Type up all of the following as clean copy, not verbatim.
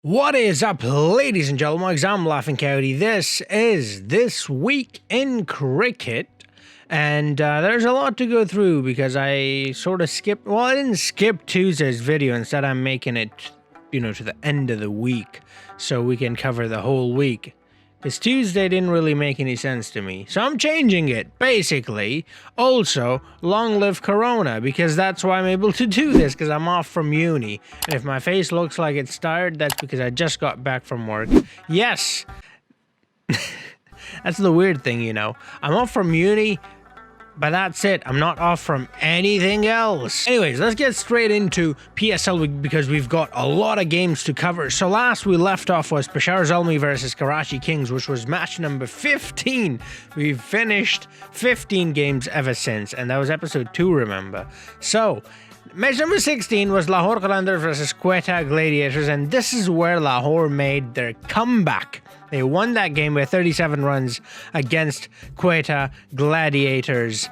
What is up, ladies and gentlemen? I'm Laughing Coyote. This is This Week in Cricket. And there's a lot to go through because I sort of skipped... Well, I didn't skip Tuesday's video. Instead, I'm making it, to the end of the week so we can cover the whole week. Because Tuesday didn't really make any sense to me. So I'm changing it, basically. Also, long live Corona, because that's why I'm able to do this, because I'm off from uni. And if my face looks like it's tired, that's because I just got back from work. Yes! That's the weird thing, I'm off from uni, but that's it. I'm not off from anything else. Anyways, let's get straight into PSL week because we've got a lot of games to cover. So last we left off was Peshawar Zalmi versus Karachi Kings, which was match number 15. We've finished 15 games ever since, and that was episode 2, remember? So, match number 16 was Lahore Qalandars versus Quetta Gladiators, and this is where Lahore made their comeback. They won that game by 37 runs against Quetta Gladiators.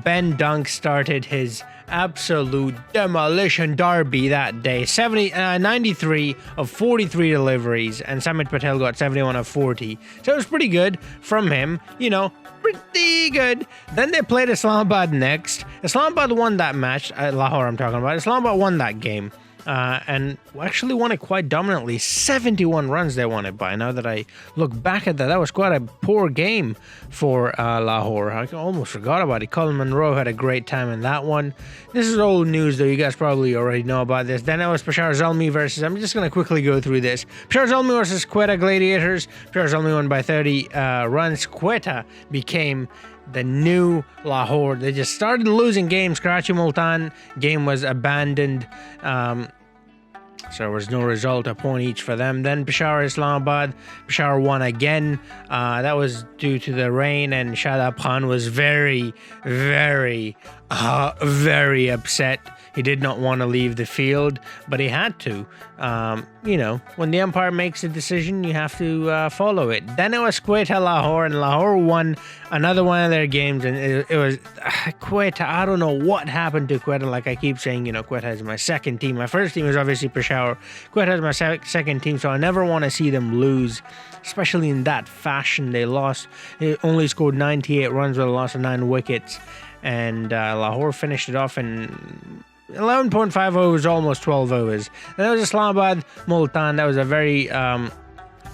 Ben Dunk started his absolute demolition derby that day. 93 of 43 deliveries, and Samit Patel got 71 of 40. So it was pretty good from him, pretty good. Then they played Islamabad next. Islamabad won that match. Lahore, I'm talking about. Islamabad won that game. And actually won it quite dominantly. 71 runs they won it by. Now that I look back at that was quite a poor game for Lahore. I almost forgot about it. Colin Monroe had a great time in that one. This is old news, though. You guys probably already know about this. Then it was Peshawar Zalmi versus... I'm just going to quickly go through this. Peshawar Zalmi versus Quetta Gladiators. Peshawar Zalmi won by 30 runs. Quetta became the new Lahore. They just started losing games. Karachi Multan game was abandoned. So there was no result, a point each for them. Then Peshawar Islamabad, Peshawar won again. That was due to the rain, and Shadab Khan was very, very upset. He did not want to leave the field, but he had to. When the umpire makes a decision, you have to follow it. Then it was Quetta Lahore, and Lahore won another one of their games, and it was Quetta. I don't know what happened to Quetta. Like I keep saying, Quetta is my second team. My first team is obviously Peshawar. Quetta is my second team, so I never want to see them lose, especially in that fashion. They lost. They only scored 98 runs with a loss of 9 wickets, and Lahore finished it off in 11.5 overs, almost 12 overs. And that was Islamabad Multan. That was a very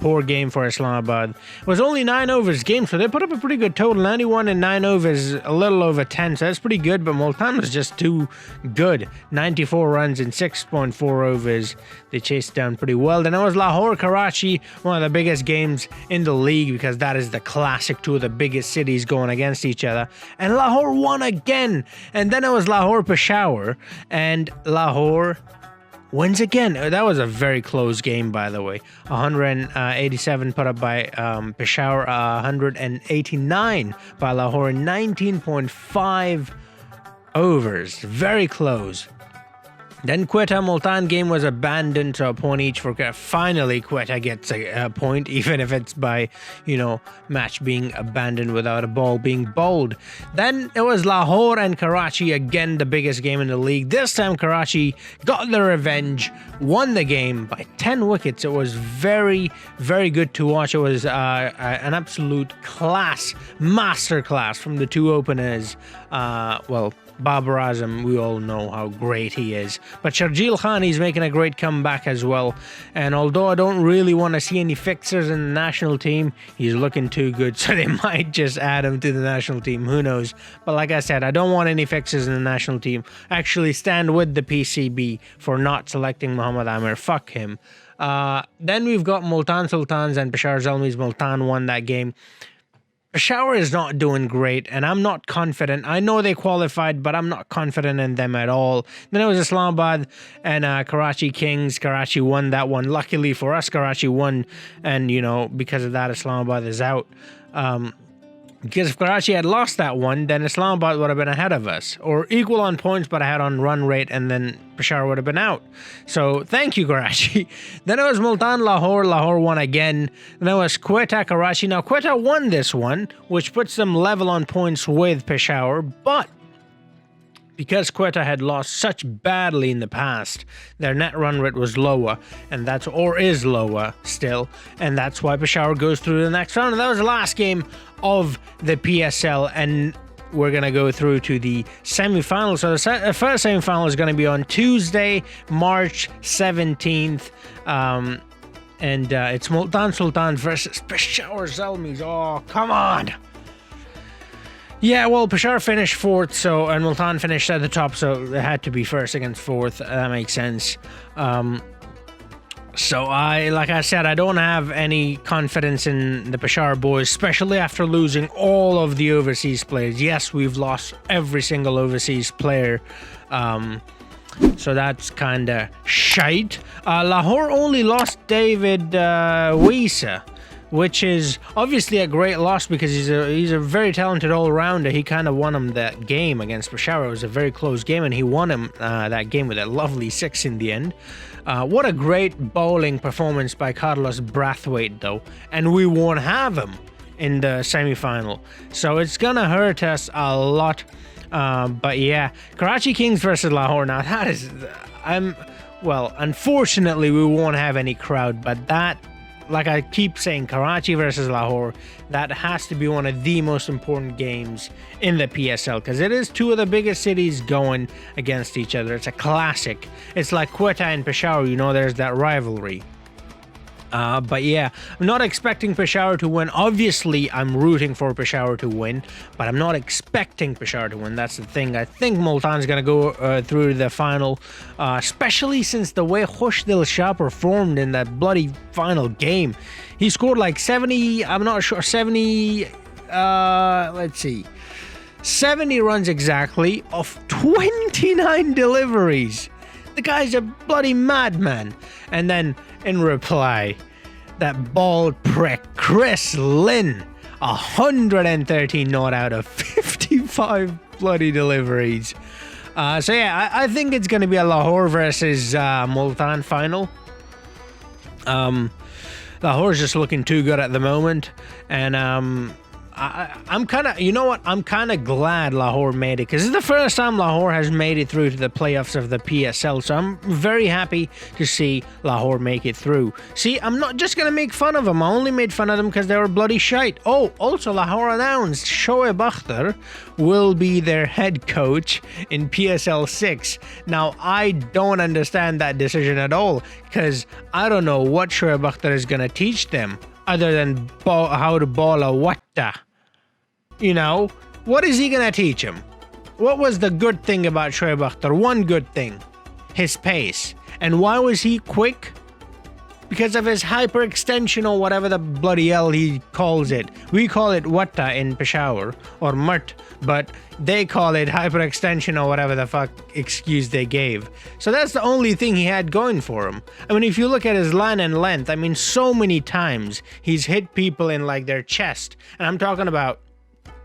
poor game for Islamabad. It was only 9 overs game, so they put up a pretty good total. 91 in 9 overs, a little over 10, so that's pretty good, but Multan was just too good. 94 runs in 6.4 overs. They chased down pretty well. Then it was Lahore Karachi, one of the biggest games in the league because that is the classic, two of the biggest cities going against each other. And Lahore won again. And then it was Lahore Peshawar, and Lahore wins again. That was a very close game, by the way. 187 put up by Peshawar, 189 by Lahore, 19.5 overs. Very close. Then Quetta Multan game was abandoned, so a point each for Quetta. Finally, Quetta gets a point, even if it's by, match being abandoned without a ball being bowled. Then it was Lahore and Karachi, again the biggest game in the league. This time Karachi got their revenge, won the game by 10 wickets. It was very, very good to watch. It was an absolute master class from the two openers. Babar Azam, we all know how great he is. But Sharjeel Khan, he's making a great comeback as well. And although I don't really want to see any fixers in the national team, he's looking too good, so they might just add him to the national team. Who knows? But like I said, I don't want any fixers in the national team. Actually stand with the PCB for not selecting Muhammad Amir. Fuck him. Then we've got Multan Sultans and Peshawar Zalmi's. Multan won that game. Peshawar is not doing great, and I'm not confident. I know they qualified, but I'm not confident in them at all. Then it was Islamabad and Karachi Kings. Karachi won that one. Luckily for us, Karachi won, and, because of that, Islamabad is out. Because if Karachi had lost that one, then Islamabad would have been ahead of us. Or equal on points, but ahead on run rate, and then Peshawar would have been out. So, thank you, Karachi. Then it was Multan Lahore. Lahore won again. And then it was Quetta Karachi. Now, Quetta won this one, which puts them level on points with Peshawar, but Because Quetta had lost such badly in the past, their net run rate was lower, and that's or is lower still, and that's why Peshawar goes through to the next round. And that was the last game of the PSL, and we're gonna go through to the semi-final. So the first semi-final is gonna be on Tuesday, March 17th, and it's Multan Sultan versus Peshawar Zalmis. Oh, come on! Yeah, well, Peshawar finished fourth, and Multan finished at the top, so it had to be first against fourth. That makes sense. So like I said, I don't have any confidence in the Peshawar boys, especially after losing all of the overseas players. Yes, we've lost every single overseas player. So that's kind of shite. Lahore only lost David Wisa, which is obviously a great loss because he's a very talented all-rounder. He kind of won him that game against Peshawar. It was a very close game, and he won him that game with a lovely 6 in the end. What a great bowling performance by Carlos Brathwaite, though, and we won't have him in the semi-final, so it's gonna hurt us a lot. But yeah, Karachi Kings versus Lahore. Now that is, unfortunately we won't have any crowd, but that, like I keep saying, Karachi versus Lahore, that has to be one of the most important games in the PSL because it is two of the biggest cities going against each other. It's a classic. It's like Quetta and Peshawar, there's that rivalry. But yeah, I'm not expecting Peshawar to win. Obviously, I'm rooting for Peshawar to win, but I'm not expecting Peshawar to win. That's the thing. I think Multan's going to go through the final, especially since the way Khushdil Shah performed in that bloody final game. He scored like 70, I'm not sure, 70, let's see, 70 runs exactly off 29 deliveries. The guy's a bloody madman. And then in reply, that bald prick Chris Lynn, 113 not out of 55 bloody deliveries. So yeah, I think it's going to be a Lahore versus Multan final. Lahore's just looking too good at the moment, and I'm kind of, I'm kind of glad Lahore made it because it's the first time Lahore has made it through to the playoffs of the PSL. So I'm very happy to see Lahore make it through. See, I'm not just going to make fun of them. I only made fun of them because they were bloody shite. Oh, also Lahore announced Shoaib Akhtar will be their head coach in PSL 6. Now, I don't understand that decision at all because I don't know what Shoaib Akhtar is going to teach them other than how to ball a watta. What is he gonna teach him? What was the good thing about Shoaib Akhtar? One good thing, his pace. And why was he quick? Because of his hyperextension or whatever the bloody hell he calls it. We call it watta in Peshawar, or murt, but they call it hyperextension or whatever the fuck excuse they gave. So that's the only thing he had going for him. I mean, if you look at his line and length, I mean, so many times he's hit people in like their chest. And I'm talking about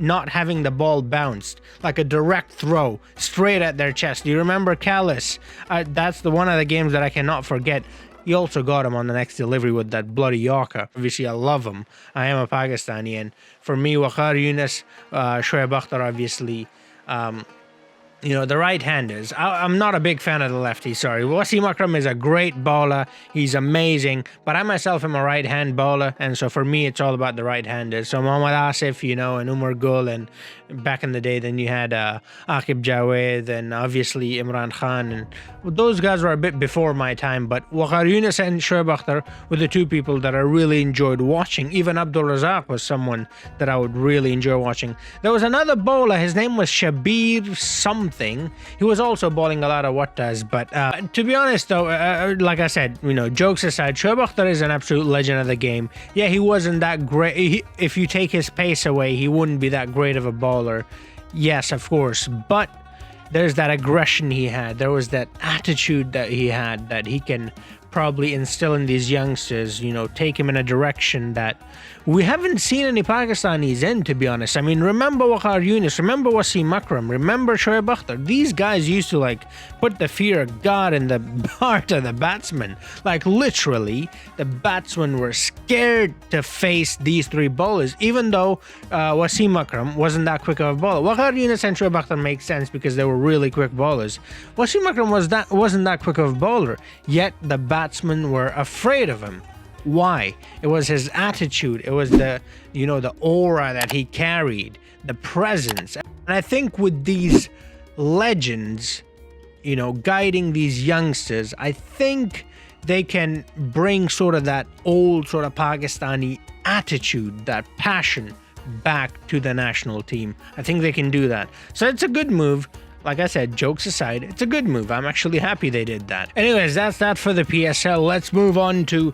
not having the ball bounced, like a direct throw straight at their chest. Do you remember Callis? That's the one of the games that I cannot forget. He also got him on the next delivery with that bloody Yorker. Obviously, I love him. I am a Pakistani, and for me, Waqar Yunus, Shoaib Akhtar, obviously, the right-handers. I'm not a big fan of the lefty, sorry. Wasim Akram is a great bowler. He's amazing. But I myself am a right-hand bowler, and so for me, it's all about the right-handers. So Mohammad Asif, and Umar Gul, and back in the day, then you had Aqib Javed, and obviously Imran Khan, and those guys were a bit before my time. But Waqar Yunus and Shoaib Akhtar were the two people that I really enjoyed watching. Even Abdul Razak was someone that I would really enjoy watching. There was another bowler. His name was Shabir something. He was also bowling a lot of wattas, but to be honest though, like I said, jokes aside, Shoaib Akhtar is an absolute legend of the game. Yeah, he wasn't that great. If you take his pace away, he wouldn't be that great of a bowler. Yes, of course, but there's that aggression he had. There was that attitude that he had, that he can probably instill in these youngsters, take them in a direction that we haven't seen any Pakistanis in, to be honest. I mean, remember Waqar Younis, remember Wasim Akram, remember Shoaib Akhtar. These guys used to put the fear of God in the heart of the batsmen. Literally, the batsmen were scared to face these three bowlers, even though Wasim Akram wasn't that quick of a bowler. Waqar Younis and Shoaib Akhtar make sense because they were really quick bowlers. Wasim Akram wasn't that quick of a bowler, yet the batsmen were afraid of him. Why? It was his attitude. It was the aura that he carried, the presence. And I think with these legends, guiding these youngsters, I think they can bring sort of that old sort of Pakistani attitude, that passion back to the national team. I think they can do that. So it's a good move. Like I said, jokes aside, it's a good move. I'm actually happy they did that. Anyways, that's that for the PSL. Let's move on to,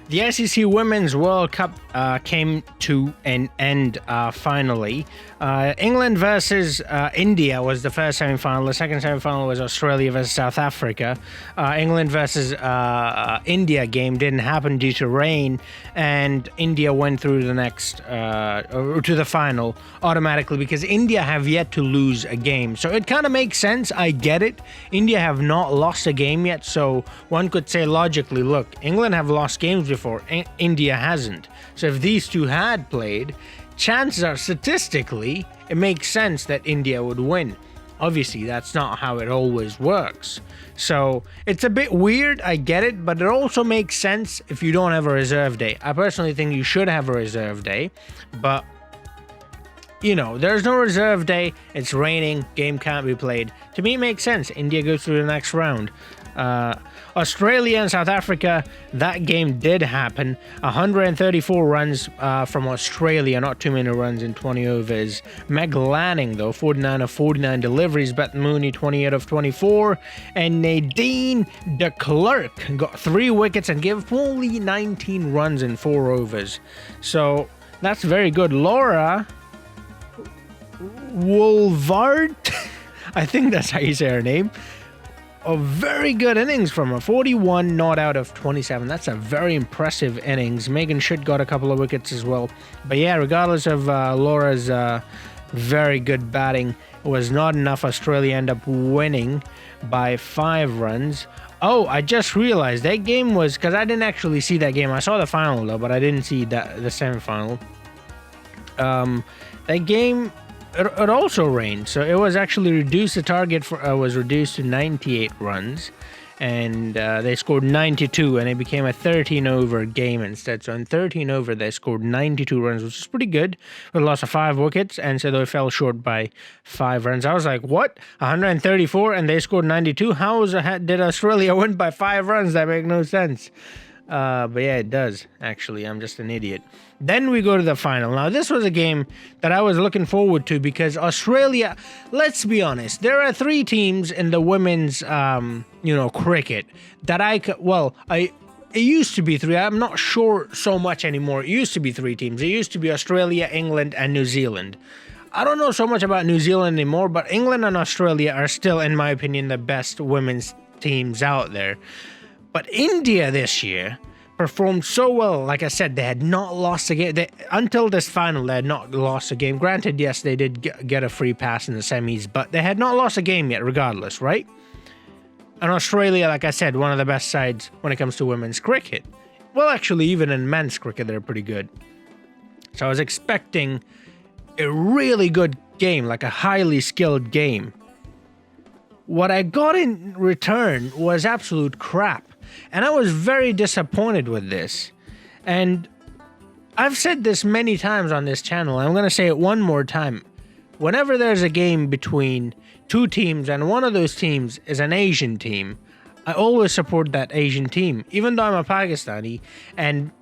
the SEC Women's World Cup came to an end finally. England versus India was the first semi-final. The second semi-final was Australia versus South Africa. England versus India game didn't happen due to rain, and India went through the next, to the final automatically because India have yet to lose a game. So it kind of makes sense. I get it. India have not lost a game yet, so one could say logically, look, England have lost games before, India hasn't. So if these two had played, chances are statistically it makes sense that India would win. Obviously, that's not how it always works. So it's a bit weird, I get it, but it also makes sense if you don't have a reserve day. I personally think you should have a reserve day, but there's no reserve day, it's raining, game can't be played. To me, it makes sense. India goes through the next round. Australia and South Africa, that game did happen. 134 runs from Australia, not too many runs in 20 overs. Meg Lanning, though, 49 of 49 deliveries. Beth Mooney, 28 of 24. And Nadine de Klerk got 3 wickets and gave only 19 runs in 4 overs. So that's very good. Laura Woolvard, I think that's how you say her name. A very good innings from her. 41 not out of 27. That's a very impressive innings. Megan Schutt got a couple of wickets as well. But yeah, regardless of Laura's very good batting, it was not enough. Australia ended up winning by 5 runs. Oh, I just realized that game was, because I didn't actually see that game. I saw the final though, but I didn't see the semi-final. That game, it also rained, so it was actually reduced. The target was reduced to 98 runs, and they scored 92, and it became a 13-over game instead. So in 13 over, they scored 92 runs, which is pretty good, with a loss of 5 wickets, and so they fell short by 5 runs. I was like, what? 134, and they scored 92? Did Australia win by 5 runs? That makes no sense. But yeah, it does, actually. I'm just an idiot. Then we go to the final. Now, this was a game that I was looking forward to because Australia, let's be honest, there are 3 teams in the women's, cricket that it used to be 3. I'm not sure so much anymore. It used to be 3 teams. It used to be Australia, England, and New Zealand. I don't know so much about New Zealand anymore, but England and Australia are still, in my opinion, the best women's teams out there. But India this year performed so well. Like I said, they had not lost a game. Until this final, they had not lost a game. Granted, yes, they did get a free pass in the semis, but they had not lost a game yet, regardless, right? And Australia, like I said, one of the best sides when it comes to women's cricket. Well, actually, even in men's cricket, they're pretty good. So I was expecting a really good game, like a highly skilled game. What I got in return was absolute crap. And I was very disappointed with this. And I've said this many times on this channel. I'm going to say it one more time. Whenever there's a game between 2 teams and one of those teams is an Asian team, I always support that Asian team. Even though I'm a Pakistani and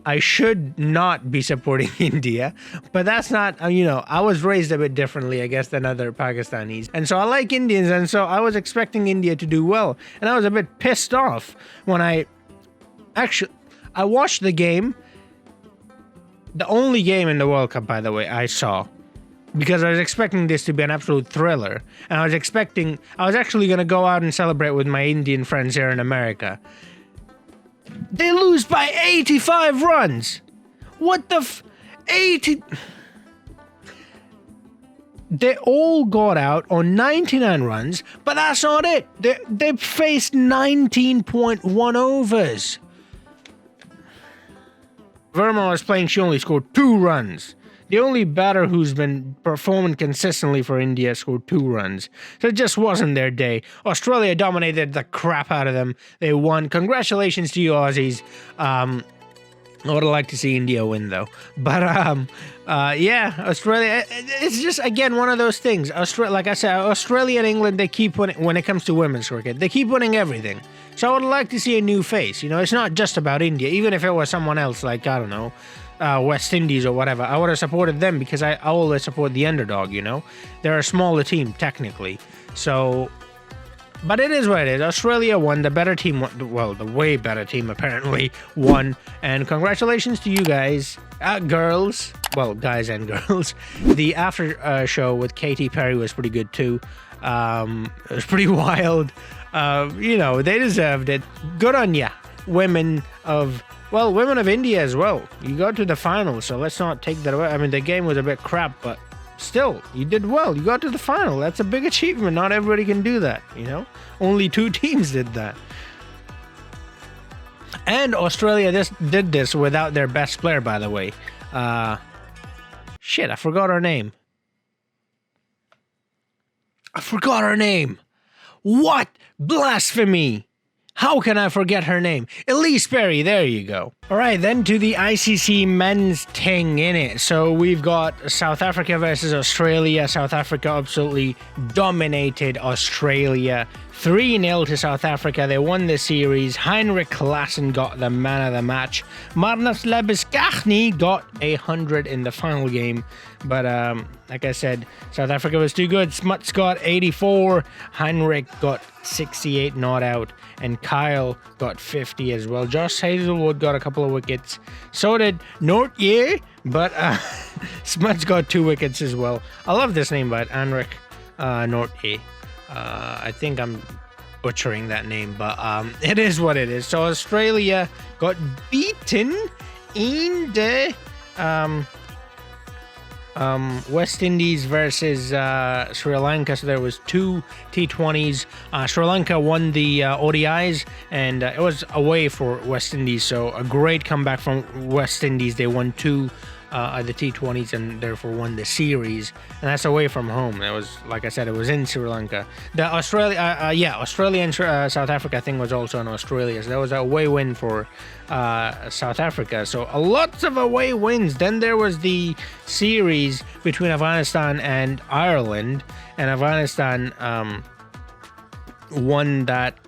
I should not be supporting India, but that's not, I was raised a bit differently, I guess, than other Pakistanis. And so I like Indians, and so I was expecting India to do well. And I was a bit pissed off when I watched the game, the only game in the World Cup, by the way, I saw, because I was expecting this to be an absolute thriller. And I was actually going to go out and celebrate with my Indian friends here in America. They lose by 85 runs. What the 80? They all got out on 99 runs, but that's not it. They faced 19.1 overs. Verma was playing, she only scored 2 runs. The only batter who's been performing consistently for India scored 2 runs. So it just wasn't their day. Australia dominated the crap out of them. They won. Congratulations to you, Aussies. I would like to see India win, though. But, yeah, Australia, it's just, again, one of those things. Like I said, Australia and England, they keep winning, when it comes to women's cricket, they keep winning everything. So I would like to see a new face. You know, it's not just about India. Even if it was someone else, like, I don't know, West Indies or whatever, I would have supported them because I always support the underdog, you know? They're a smaller team, technically. So... But it is what it is. Australia won. The better team won. Well, the way better team apparently won. And congratulations to you guys, girls. Well, guys and girls. The after show with Katy Perry was pretty good too. It was pretty wild. You know, they deserved it. Good on ya, women of India as well. You got to the final, so let's not take that away. I mean, the game was a bit crap, but still, you did well. You got to the final. That's a big achievement. Not everybody can do that, you know? Only 2 teams did that. And Australia did this without their best player, by the way. Shit, I forgot her name. What? Blasphemy! How can I forget her name? Elise Perry, there you go. All right, then to the ICC men's thing in it. So we've got South Africa versus Australia. South Africa absolutely dominated Australia. 3-0 to South Africa. They won the series. Heinrich Klaassen got the man of the match. Marnus Labuschagne got 100 in the final game. But like I said, South Africa was too good. Smuts got 84. Heinrich got 68 not out. And Kyle got 50 as well. Josh Hazelwood got a couple of wickets. So did Nortje. But Smuts got 2 wickets as well. I love this name, but Heinrich Nortje. I think I'm butchering that name, but it is what it is. So Australia got beaten in the West Indies versus Sri Lanka. So there was 2 T20s. Sri Lanka won the ODIs, and it was away for West Indies. So a great comeback from West Indies. They won 2 the T20s and therefore won the series, and that's away from home. It was, like I said, it was in Sri Lanka. The Australia and South Africa thing was also in Australia, so that was a away win for South Africa. So lots of away wins. Then there was the series between Afghanistan and Ireland, and Afghanistan won that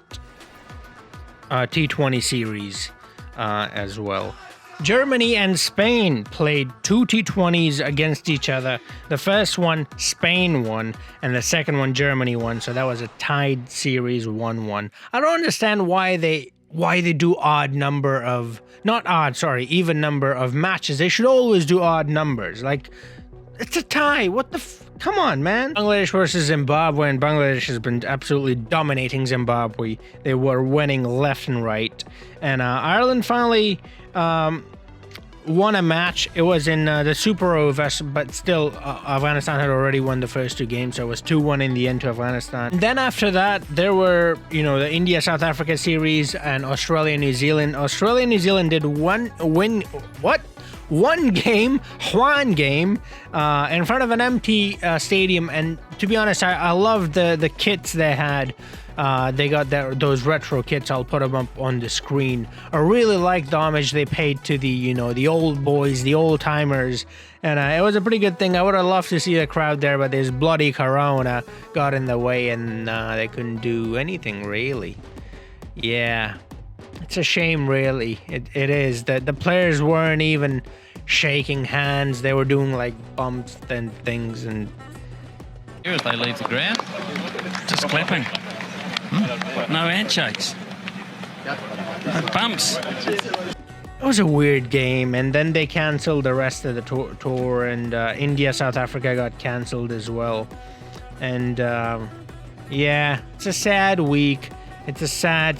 T20 series as well. Germany and Spain played 2 T20s against each other. The first one, Spain won, and the second one, Germany won. So that was a tied series, 1-1. I don't understand why they do even number of matches. They should always do odd numbers. Like, it's a tie. What the come on, man. Bangladesh versus Zimbabwe, and Bangladesh has been absolutely dominating Zimbabwe. They were winning left and right. And Ireland finally won a match. It was in the Super Overs, but still Afghanistan had already won the first 2 games, so it was 2-1 in the end to Afghanistan. And then after that, there were, the India-South Africa series and Australia-New Zealand. Australia-New Zealand did one game in front of an empty stadium, and to be honest, I loved the kits they had. They got those retro kits. I'll put them up on the screen. I really liked the homage they paid to the old boys, the old timers, and it was a pretty good thing. I would have loved to see the crowd there, but this bloody corona got in the way, and they couldn't do anything really. Yeah, it's a shame, really. It is that the players weren't even shaking hands. They were doing like bumps and things, and here as they leave the ground, just clapping. No handshakes. No bumps. It was a weird game, and then they cancelled the rest of the tour, and India, South Africa got cancelled as well. And yeah, it's a sad week. It's a sad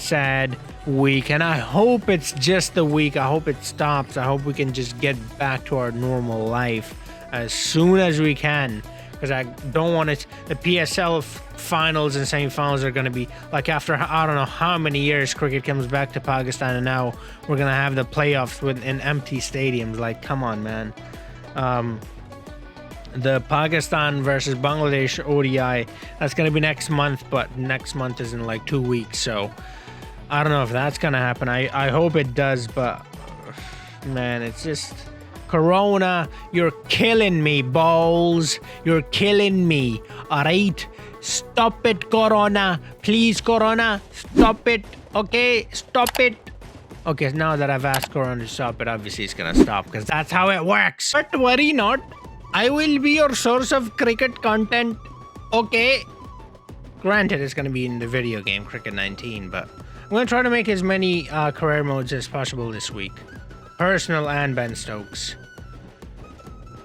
week, and I hope it's just a week. I hope it stops. I hope we can just get back to our normal life as soon as we can, because I don't want it. The PSL finals and semi-finals are going to be like after I don't know how many years cricket comes back to Pakistan, and now we're going to have the playoffs in empty stadiums. Like, come on, man. The Pakistan versus Bangladesh ODI, that's going to be next month, but next month is in like 2 weeks, so I don't know if that's going to happen. I hope it does, but man, it's just Corona, you're killing me, balls. You're killing me, all right? Stop it, Corona. Please, Corona, stop it, okay? Stop it. Okay, now that I've asked Corona to stop it, obviously it's going to stop, because that's how it works. But worry not. I will be your source of cricket content, okay? Granted, it's going to be in the video game Cricket 19, but I'm going to try to make as many career modes as possible this week. Personal and Ben Stokes.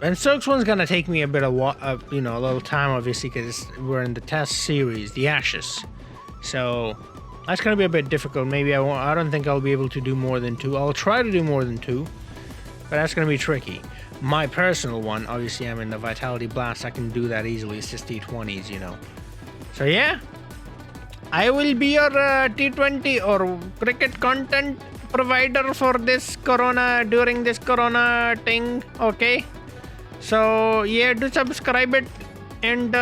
Ben Stokes one's going to take me a bit of, a little time, obviously, because we're in the test series, the Ashes. So that's going to be a bit difficult. Maybe I don't think I'll be able to do more than 2. I'll try to do more than 2, but that's going to be tricky. My personal one, obviously, I'm in the Vitality Blast. I can do that easily. It's just T20s, you know. So, yeah. I will be your T20 or cricket content provider for this Corona, during this Corona thing, okay? So, yeah, do subscribe it. And,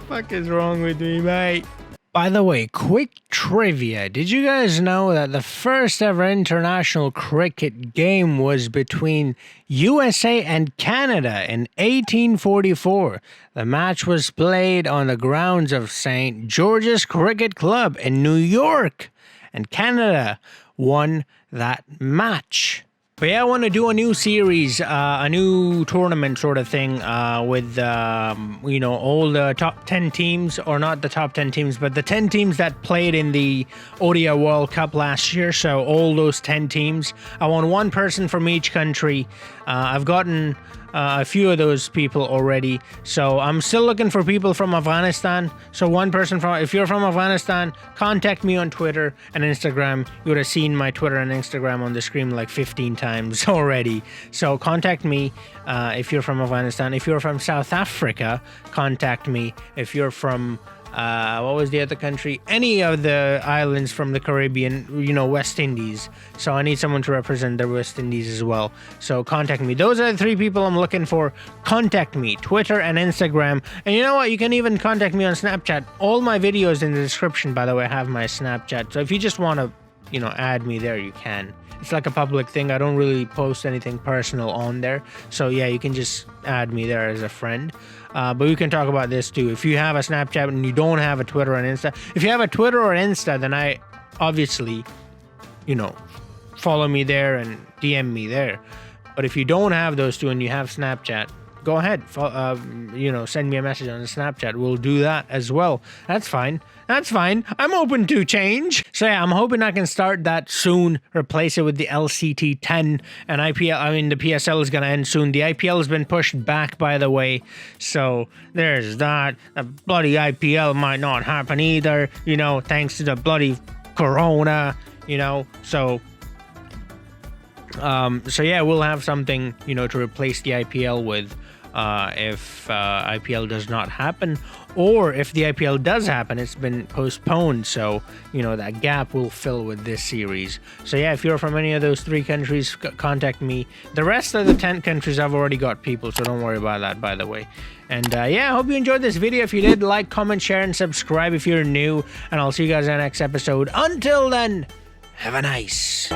fuck is wrong with me, mate? By the way, quick trivia. Did you guys know that the first ever international cricket game was between USA and Canada in 1844? The match was played on the grounds of St. George's Cricket Club in New York, and Canada won that match. But yeah, I want to do a new series, a new tournament sort of thing with, all the top 10 teams, or not the top 10 teams, but the 10 teams that played in the ODI World Cup last year. So all those 10 teams. I want one person from each country. I've gotten a few of those people already. So I'm still looking for people from Afghanistan. So one person if you're from Afghanistan, contact me on Twitter and Instagram. You would have seen my Twitter and Instagram on the screen like 15 times already. So contact me if you're from Afghanistan. If you're from South Africa, contact me. If you're from what was the other country? Any of the islands from the Caribbean, West Indies. So I need someone to represent the West Indies as well. So contact me. Those are the 3 people I'm looking for. Contact me, Twitter and Instagram. And you know what? You can even contact me on Snapchat. All my videos in the description, by the way, have my Snapchat. So if you just want to, add me there, you can. It's like a public thing. I don't really post anything personal on there. So yeah, you can just add me there as a friend. But we can talk about this too. If you have a Snapchat and you don't have a Twitter and Insta, if you have a Twitter or Insta, then I obviously, follow me there and DM me there. But if you don't have those two and you have Snapchat, go ahead, send me a message on the Snapchat. We'll do that as well. That's fine. That's fine. I'm open to change. So yeah, I'm hoping I can start that soon. Replace it with the LCT 10 and IPL. The PSL is going to end soon. The IPL has been pushed back, by the way. So there's that. The bloody IPL might not happen either, thanks to the bloody Corona, So yeah, we'll have something, to replace the IPL with. If IPL does not happen, or if the IPL does happen, it's been postponed, so that gap will fill with this series. So yeah, if you're from any of those 3 countries, contact me. The rest of the 10 countries, I've already got people, so don't worry about that, by the way. And yeah, I hope you enjoyed this video. If you did, like, comment, share, and subscribe if you're new, and I'll see you guys in the next episode. Until then, have a nice